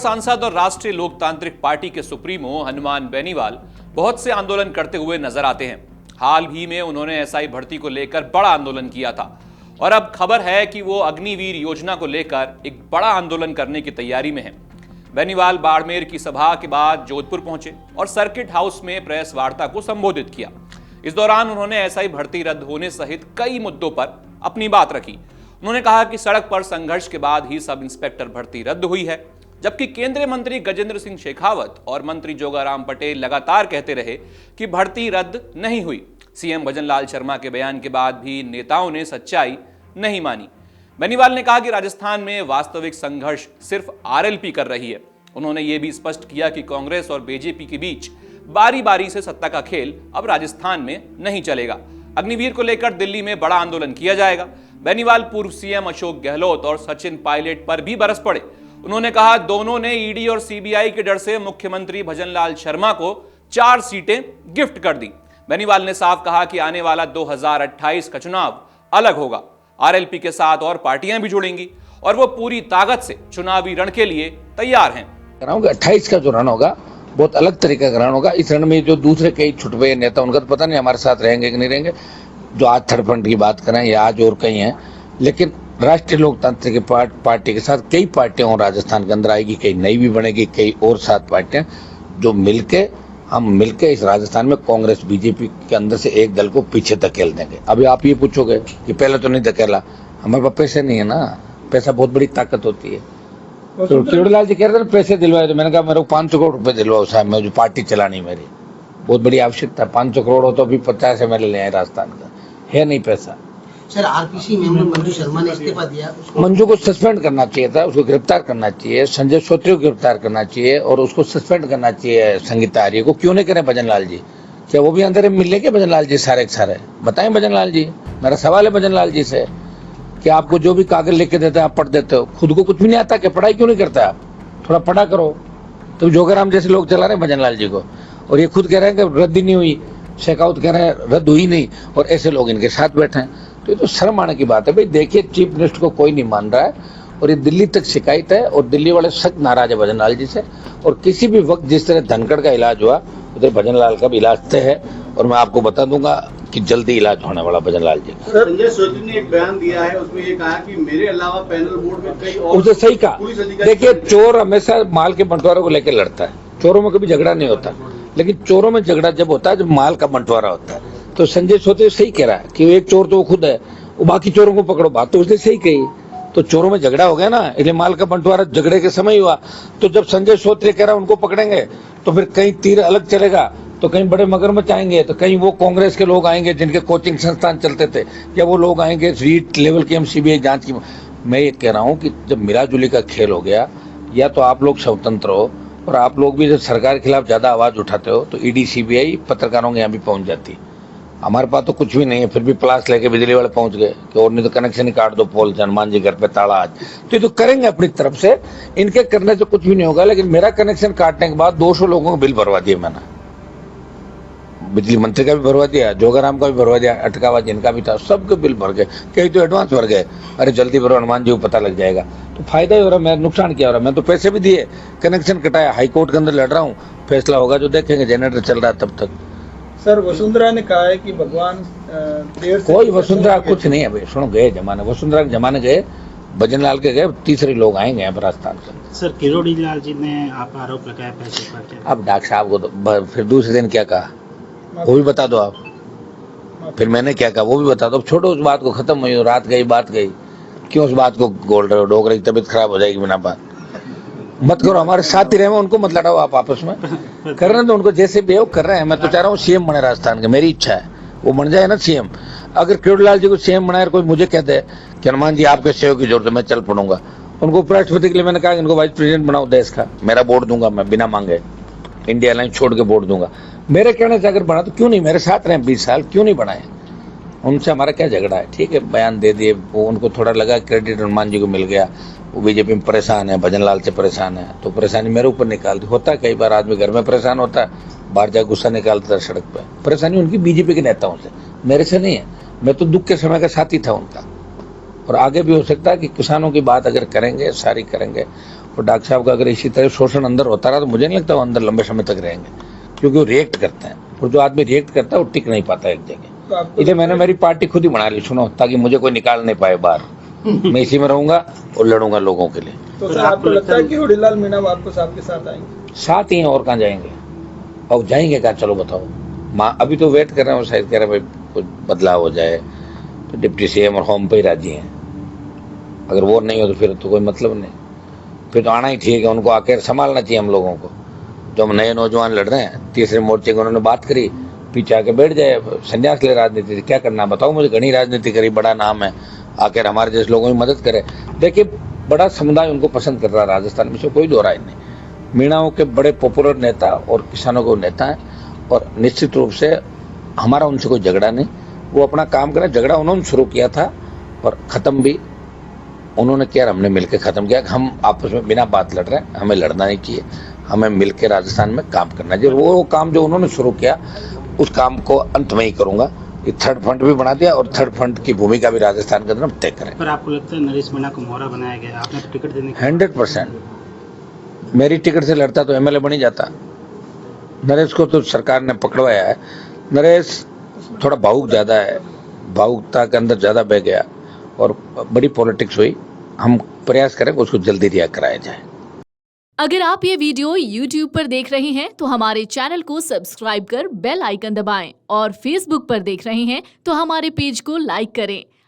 सांसद और राष्ट्रीय लोकतांत्रिक पार्टी के सुप्रीमो हनुमान बेनीवाल बहुत से आंदोलन करते हुए नजर आते हैं। हाल ही में उन्होंने एसआई भर्ती को लेकर बड़ा आंदोलन किया था और अब खबर है कि वो अग्निवीर योजना को लेकर एक बड़ा आंदोलन करने की तैयारी में है। बेनीवाल बाड़मेर की सभा के बाद जोधपुर पहुंचे और सर्किट हाउस में प्रेस वार्ता को संबोधित किया। इस दौरान उन्होंने एसआई भर्ती रद्द होने सहित कई मुद्दों पर अपनी बात रखी। उन्होंने कहा कि सड़क पर संघर्ष के बाद ही सब इंस्पेक्टर भर्ती रद्द हुई है, जबकि केंद्रीय मंत्री गजेंद्र सिंह शेखावत और मंत्री जोगाराम पटेल लगातार कहते रहे कि भर्ती रद्द नहीं हुई। सीएम भजनलाल शर्मा के बयान के बाद भी नेताओं ने सच्चाई नहीं मानी। बेनीवाल ने कहा कि राजस्थान में वास्तविक संघर्ष सिर्फ आरएलपी कर रही है। उन्होंने ये भी स्पष्ट किया कि कांग्रेस और बीजेपी के बीच बारी बारी से सत्ता का खेल अब राजस्थान में नहीं चलेगा। अग्निवीर को लेकर दिल्ली में बड़ा आंदोलन किया जाएगा। बेनीवाल पूर्व सीएम अशोक गहलोत और सचिन पायलट पर भी बरस पड़े। उन्होंने कहा दोनों ने ईडी और सीबीआई के डर से मुख्यमंत्री भजनलाल शर्मा को 4 सीटें गिफ्ट कर दी। बेनीवाल ने साफ कहा कि आने वाला 2028 का चुनाव अलग होगा। आरएलपी के साथ और पार्टियां भी जुड़ेंगी और वो पूरी ताकत से चुनावी रण के लिए तैयार हैं। 28 का जो रण होगा बहुत अलग तरीके का रण होगा। इस रण में जो दूसरे कई छुटवे नेता उनका तो पता नहीं हमारे साथ रहेंगे कि नहीं रहेंगे, जो आज थर्ड फ्रंट की बात करें या आज और कई हैं, लेकिन राष्ट्रीय लोकतांत्रिक पार्टी के साथ कई पार्टियां राजस्थान के अंदर आएगी, कई नई भी बनेगी, कई और 7 पार्टियां जो हम मिलके इस राजस्थान में कांग्रेस बीजेपी के अंदर से एक दल को पीछे धकेल देंगे। अभी आप ये पूछोगे कि पहले तो नहीं धकेला, हमारे पास पैसे नहीं है ना, पैसा बहुत बड़ी ताकत होती है। तो केवड़लाल जी कह रहे थे पैसे दिलवाए, तो मैंने कहा मेरे को 500 करोड़ रुपए दिलवाओ साहब, मैं जो पार्टी चलानी मेरी बहुत बड़ी आवश्यकता। 500 करोड़ हो तो अभी 50 MLA ले आए राजस्थान का, है नहीं पैसा। Sir RPC member Manju Sharma ने इस्तीफा दिया, मंजू को सस्पेंड करना चाहिए था, उसको गिरफ्तार करना चाहिए, संजय श्रोत्री को गिरफ्तार करना चाहिए और उसको सस्पेंड करना चाहिए संगीता आर्य को। क्यों नहीं करें भजनलाल जी? क्या वो भी अंदर मिल लेंगे भजनलाल जी सारे के सारे? बताएं भजनलाल जी, मेरा सवाल है भजनलाल जी से कि आपको जो भी कागज लिख के देते हैं आप पढ़ देते हो, खुद को कुछ भी नहीं आता कि पढ़ाई क्यों नहीं करता आप? थोड़ा पढ़ा करो। तो जोगाराम जैसे लोग चला रहे हैं भजनलाल जी को और ये खुद कह रहे हैं कि रद्द ही नहीं हुई, शेखावत कह रहे हैं रद्द हुई नहीं और ऐसे लोग इनके साथ बैठे हैं। तो ये तो शर्म आने की बात है भाई। देखिए चीफ मिनिस्टर को कोई नहीं मान रहा है और ये दिल्ली तक शिकायत है और दिल्ली वाले सख्त नाराज है भजनलाल जी से। और किसी भी वक्त जिस तरह धनखड़ का इलाज हुआ उधर भजनलाल का भी इलाज तय है और मैं आपको बता दूंगा कि जल्दी इलाज होने वाला भजनलाल जी। संजय श्रोत्री ने एक बयान दिया है, उसमें ये कहा कि मेरे अलावा पैनल बोर्ड में कई और उसे सही कहा। देखिए चोर हमेशा माल के बंटवारे को लेकर लड़ता है, चोरों में कभी झगड़ा नहीं होता, लेकिन चोरों में झगड़ा जब होता है जब माल का बंटवारा होता है। तो संजय श्रोत्री सही कह रहा है कि एक चोर तो वो खुद है, वो बाकी चोरों को पकड़ो, बात तो उसने सही कही। तो चोरों में झगड़ा हो गया ना, इसलिए माल का बंटवारा झगड़े के समय हुआ। तो जब संजय श्रोत्री कह रहा है उनको पकड़ेंगे तो फिर कहीं तीर अलग चलेगा, तो कहीं बड़े मगरमच्छ आएंगे, तो कहीं वो कांग्रेस के लोग आएंगे जिनके कोचिंग संस्थान चलते थे, या वो लोग आएंगे रीट लेवल की हम सीबीआई जांच की। मैं ये कह रहा हूँ कि जब मिलाजुली का खेल हो गया, या तो आप लोग स्वतंत्र हो और आप लोग भी जब सरकार के खिलाफ ज्यादा आवाज उठाते हो तो ईडी सीबीआई पत्रकारों के यहाँ भी पहुंच जाती। हमारे पास तो कुछ भी नहीं है, फिर भी प्लास लेके बिजली वाले पहुंच गए कि और नहीं तो कनेक्शन ही काट दो, पोल हनुमान जी घर पे ताला आज। तो ये तो करेंगे अपनी तरफ से, इनके करने से कुछ भी नहीं होगा। लेकिन मेरा कनेक्शन काटने के बाद 200 लोगों को बिल भरवा दिया मैंने, बिजली मंत्री का भी भरवा दिया, जोगाराम का भी भरवा दिया, अटका हुआ जिनका भी था सबके बिल भर गए, कई तो एडवांस भर गए। अरे जल्दी भरो, हनुमान जी को पता लग जाएगा। तो फायदा ही हो रहा है, मैं नुकसान क्या हो रहा है? मैं तो पैसे भी दिए, कनेक्शन कटाया, हाईकोर्ट के अंदर लड़ रहा हूँ, फैसला होगा जो देखेंगे, जनरेटर चल रहा है तब तक। सर वसुंधरा ने कहा है कि भगवान कोई वसुंधरा कुछ नहीं है भाई, सुनो गए जमाने, वसुंधरा के जमाने गए, भजनलाल के गए, तीसरे लोग आएंगे यहाँ पर राजस्थान से। सर किरोड़ी लाल जी ने आप आरोप लगाया पैसे पर, अब डॉक्टर साहब को तो फिर दूसरे दिन क्या कहा वो भी बता दो आप, फिर मैंने क्या कहा वो भी बता दो। छोड़ो उस बात को, खत्म हुई, रात गई बात गई, क्यों उस बात को गोल रहे हो? डोगरे की तबीयत खराब हो जाएगी बिना बात। मत करो, हमारे साथ ही रहे, उनको मत लड़ाओ आप आपस में। कर रहे हैं तो उनको जैसे बिहेव कर रहे हैं। मैं तो चाह रहा हूँ सीएम बने राजस्थान के, मेरी इच्छा है वो बन जाए ना सीएम। अगर केवड़लाल जी को सीएम बनाए, कोई मुझे कहते हैं कि हनुमान जी आपके सहयोग की जरूरत है, मैं चल पड़ूंगा। उनको उपराष्ट्रपति के लिए मैंने कहा इनको वाइस प्रेसिडेंट बनाओ देश का, मेरा बोर्ड दूंगा मैं बिना मांगे, इंडिया लाइन छोड़ के बोर्ड दूंगा। मेरे कहने से अगर बना तो क्यों नहीं, मेरे साथ रहे 20 साल, क्यों नहीं बनाए? उनसे हमारा क्या झगड़ा है? ठीक है, बयान दे दिए, वो उनको थोड़ा लगा क्रेडिट हनुमान जी को मिल गया, वो बीजेपी में परेशान है, भजनलाल से परेशान है, तो परेशानी मेरे ऊपर निकाल दी। होता है कई बार, आदमी घर में परेशान होता है, बाहर जाकर गुस्सा निकालता है सड़क पे। परेशानी उनकी बीजेपी के नेताओं से, मेरे से नहीं है। मैं तो दुख के समय का साथी था उनका, और आगे भी हो सकता है कि किसानों की बात अगर करेंगे, सारी करेंगे, और डॉक्टर साहब का अगर इसी तरह शोषण अंदर होता रहा तो मुझे नहीं लगता वो अंदर लंबे समय तक रहेंगे, क्योंकि वो रिएक्ट करते हैं, और जो आदमी रिएक्ट करता है वो टिक नहीं पाता एक जगह। तो आपको इसलिए मैंने मेरी पार्टी खुद ही बना ली, सुनो, ताकि मुझे कोई निकाल नहीं पाए बाहर। मैं इसी में रहूंगा और लड़ूंगा लोगों के लिए। तो सर आपको लगता है कि हुडीलाल मीणा वापस आपके साथ आएंगे? साथ ही हैं, और कहाँ जाएंगे, और जाएंगे कहाँ, चलो बताओ। अभी तो वेट कर रहे हैं, शायद कह रहे हैं भाई कुछ बदलाव हो जाए, तो डिप्टी सीएम और होम पे ही राजी हैं। अगर वो नहीं हो तो फिर तो कोई मतलब नहीं, फिर तो आना ही ठीक है, उनको आकर संभालना चाहिए हम लोगों को। जो हम नए नौजवान लड़ रहे हैं, तीसरे मोर्चे की उन्होंने बात करी, पीछे आके बैठ जाए, संन्यास ले राजनीति से क्या करना बताओ मुझे। घनी राजनीति करी, बड़ा नाम है, आकर हमारे जैसे लोगों की मदद करे। देखिए बड़ा समुदाय उनको पसंद कर रहा है राजस्थान में, से कोई दो राय नहीं। मीणाओं के बड़े पॉपुलर नेता और किसानों के नेता हैं, और निश्चित रूप से हमारा उनसे कोई झगड़ा नहीं, वो अपना काम करें। झगड़ा उन्होंने शुरू किया था और ख़त्म भी उन्होंने किया, हमने मिलकर ख़त्म किया। हम आपस में बिना बात लड़ रहे हैं, हमें लड़ना नहीं चाहिए, हमें मिलकर राजस्थान में काम करना चाहिए। वो काम जो उन्होंने शुरू किया उस काम को अंत में ही करूँगा। ये थर्ड फ्रंट भी बना दिया, और थर्ड फ्रंट की भूमिका भी राजस्थान के अंदर हम तय करें। पर आपको लगता है नरेश मीणा को मोहरा बनाया गया, आपने तो टिकट देने 100% मेरी टिकट से लड़ता तो एमएलए बन ही जाता। नरेश को तो सरकार ने पकड़वाया है। नरेश थोड़ा भावुक ज़्यादा है, भावुकता के अंदर ज़्यादा बह गया और बड़ी पॉलिटिक्स हुई। हम प्रयास करें कि उसको जल्दी रिहा कराया जाए। अगर आप ये वीडियो YouTube पर देख रहे हैं तो हमारे चैनल को सब्सक्राइब कर बेल आइकन दबाएं, और Facebook पर देख रहे हैं तो हमारे पेज को लाइक करें।